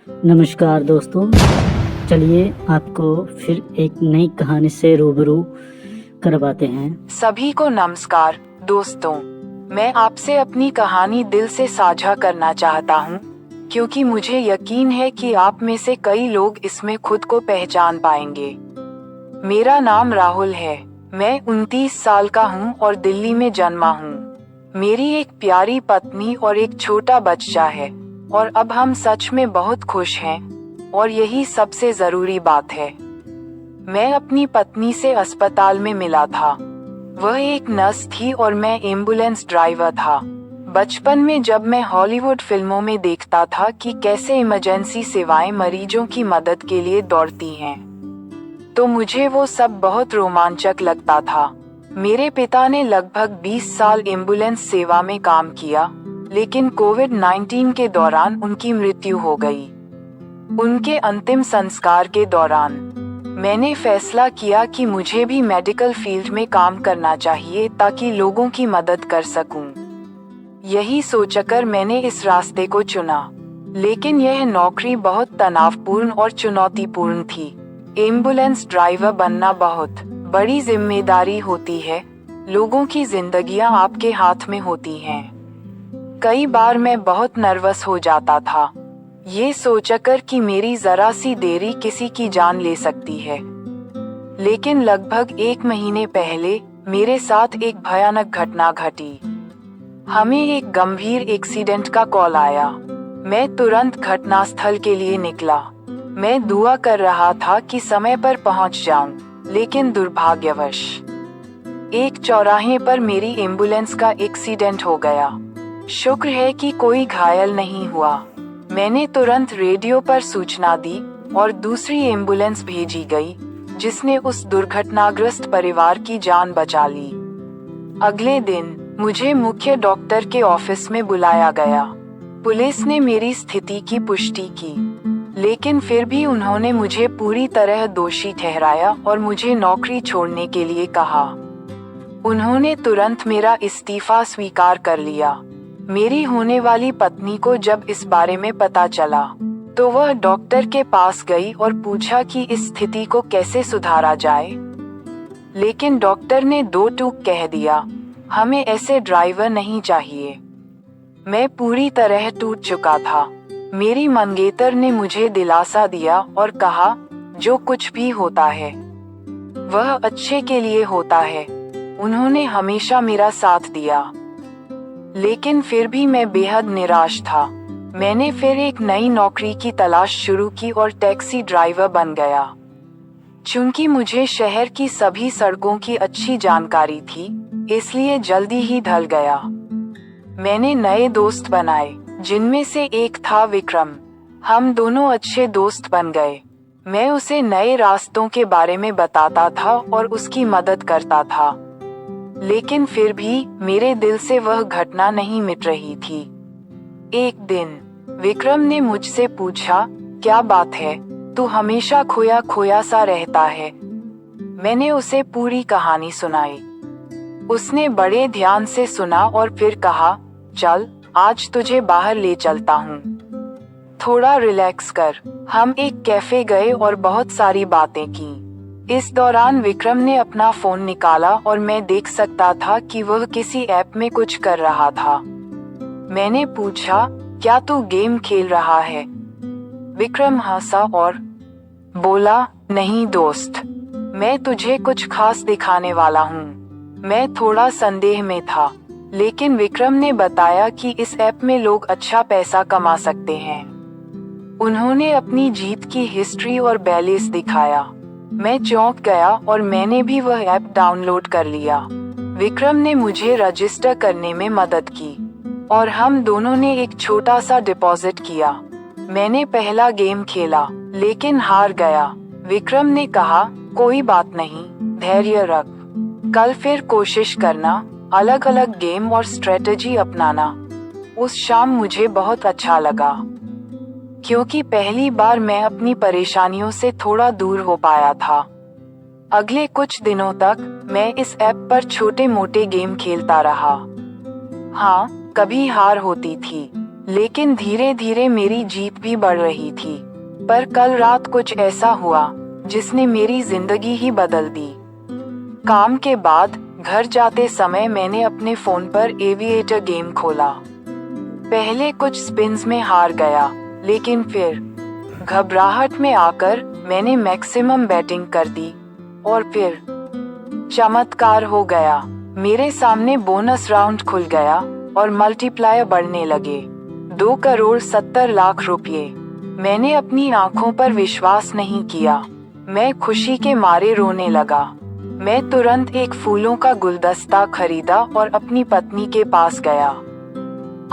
नमस्कार दोस्तों, चलिए आपको फिर एक नई कहानी से रूबरू करवाते हैं। सभी को नमस्कार दोस्तों, मैं आपसे अपनी कहानी दिल से साझा करना चाहता हूँ, क्योंकि मुझे यकीन है कि आप में से कई लोग इसमें खुद को पहचान पाएंगे। मेरा नाम राहुल है, मैं 29 साल का हूँ और दिल्ली में जन्मा हूँ। मेरी एक प्यारी पत्नी और एक छोटा बच्चा है और अब हम सच में बहुत खुश हैं और यही सबसे जरूरी बात है। मैं अपनी पत्नी से अस्पताल में मिला था। वह एक नर्स थी और मैं एम्बुलेंस ड्राइवर था। बचपन में जब मैं हॉलीवुड फिल्मों में देखता था कि कैसे इमरजेंसी सेवाएं मरीजों की मदद के लिए दौड़ती हैं, तो मुझे वो सब बहुत रोमांचक लगता था। मेरे पिता ने लगभग 20 साल एम्बुलेंस सेवा में काम किया, लेकिन कोविड-19 के दौरान उनकी मृत्यु हो गई। उनके अंतिम संस्कार के दौरान मैंने फैसला किया कि मुझे भी मेडिकल फील्ड में काम करना चाहिए ताकि लोगों की मदद कर सकूं। यही सोचकर मैंने इस रास्ते को चुना, लेकिन यह नौकरी बहुत तनावपूर्ण और चुनौतीपूर्ण थी। एम्बुलेंस ड्राइवर बनना बहुत बड़ी जिम्मेदारी होती है। लोगों की जिंदगियां आपके हाथ में होती हैं। कई बार मैं बहुत नर्वस हो जाता था, ये सोचकर कि मेरी जरा सी देरी किसी की जान ले सकती है। लेकिन लगभग 1 महीने पहले मेरे साथ एक भयानक घटना घटी। हमें एक गंभीर एक्सीडेंट का कॉल आया। मैं तुरंत घटनास्थल के लिए निकला। मैं दुआ कर रहा था कि समय पर पहुंच जाऊं, लेकिन दुर्भाग्यवश एक चौराहे पर मेरी एम्बुलेंस का एक्सीडेंट हो गया। शुक्र है कि कोई घायल नहीं हुआ। मैंने तुरंत रेडियो पर सूचना दी और दूसरी एम्बुलेंस भेजी गई, जिसने उस दुर्घटनाग्रस्त परिवार की जान बचा ली। अगले दिन मुझे मुख्य डॉक्टर के ऑफिस में बुलाया गया। पुलिस ने मेरी स्थिति की पुष्टि की, लेकिन फिर भी उन्होंने मुझे पूरी तरह दोषी ठहराया और मुझे नौकरी छोड़ने के लिए कहा। उन्होंने तुरंत मेरा इस्तीफा स्वीकार कर लिया। मेरी होने वाली पत्नी को जब इस बारे में पता चला, तो वह डॉक्टर के पास गई और पूछा कि इस स्थिति को कैसे सुधारा जाए। लेकिन डॉक्टर ने 2 टूक कह दिया, हमें ऐसे ड्राइवर नहीं चाहिए। मैं पूरी तरह टूट चुका था। मेरी मंगेतर ने मुझे दिलासा दिया और कहा, जो कुछ भी होता है वह अच्छे के लिए होता है। उन्होंने हमेशा मेरा साथ दिया। लेकिन फिर भी मैं बेहद निराश था। मैंने फिर एक नई नौकरी की तलाश शुरू की और टैक्सी ड्राइवर बन गया। चूंकि मुझे शहर की सभी सड़कों की अच्छी जानकारी थी, इसलिए जल्दी ही ढल गया। मैंने नए दोस्त बनाए, जिनमें से एक था विक्रम। हम दोनों अच्छे दोस्त बन गए। मैं उसे नए रास्तों के बारे में बताता था और उसकी मदद करता था। लेकिन फिर भी मेरे दिल से वह घटना नहीं मिट रही थी। एक दिन विक्रम ने मुझसे पूछा, क्या बात है, तू हमेशा खोया खोया सा रहता है। मैंने उसे पूरी कहानी सुनाई। उसने बड़े ध्यान से सुना और फिर कहा, चल आज तुझे बाहर ले चलता हूँ, थोड़ा रिलैक्स कर। हम एक कैफे गए और बहुत सारी बातें की। इस दौरान विक्रम ने अपना फोन निकाला और मैं देख सकता था कि वह किसी ऐप में कुछ कर रहा था। मैंने पूछा, क्या तू गेम खेल रहा है? विक्रम हंसा और बोला, नहीं दोस्त, मैं तुझे कुछ खास दिखाने वाला हूँ। मैं थोड़ा संदेह में था, लेकिन विक्रम ने बताया कि इस ऐप में लोग अच्छा पैसा कमा सकते हैं। उन्होंने अपनी जीत की हिस्ट्री और बैलेंस दिखाया। मैं चौंक गया और मैंने भी वह ऐप डाउनलोड कर लिया। विक्रम ने मुझे रजिस्टर करने में मदद की और हम दोनों ने एक छोटा सा डिपॉजिट किया। मैंने पहला गेम खेला, लेकिन हार गया। विक्रम ने कहा, कोई बात नहीं, धैर्य रख, कल फिर कोशिश करना, अलग अलग गेम और स्ट्रेटजी अपनाना। उस शाम मुझे बहुत अच्छा लगा, क्योंकि पहली बार मैं अपनी परेशानियों से थोड़ा दूर हो पाया था। अगले कुछ दिनों तक मैं इस ऐप पर छोटे मोटे गेम खेलता रहा। हाँ, कभी हार होती थी, लेकिन धीरे धीरे मेरी जीत भी बढ़ रही थी। पर कल रात कुछ ऐसा हुआ जिसने मेरी जिंदगी ही बदल दी। काम के बाद घर जाते समय मैंने अपने फोन पर एविएटर गेम खोला। पहले कुछ स्पिन्स में हार गया, लेकिन फिर घबराहट में आकर मैंने मैक्सिमम बैटिंग कर दी और फिर चमत्कार हो गया। मेरे सामने बोनस राउंड खुल गया और मल्टीप्लायर बढ़ने लगे। 2,70,00,000 रुपये। मैंने अपनी आंखों पर विश्वास नहीं किया। मैं खुशी के मारे रोने लगा। मैं तुरंत एक फूलों का गुलदस्ता खरीदा और अपनी पत्नी के पास गया।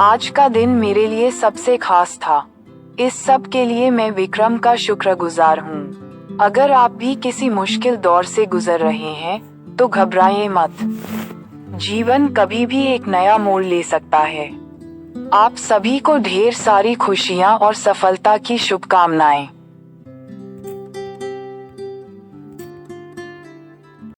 आज का दिन मेरे लिए सबसे खास था। इस सब के लिए मैं विक्रम का शुक्रगुजार हूँ। अगर आप भी किसी मुश्किल दौर से गुजर रहे हैं तो घबराएं मत। जीवन कभी भी एक नया मोड़ ले सकता है। आप सभी को ढेर सारी खुशियाँ और सफलता की शुभकामनाएं।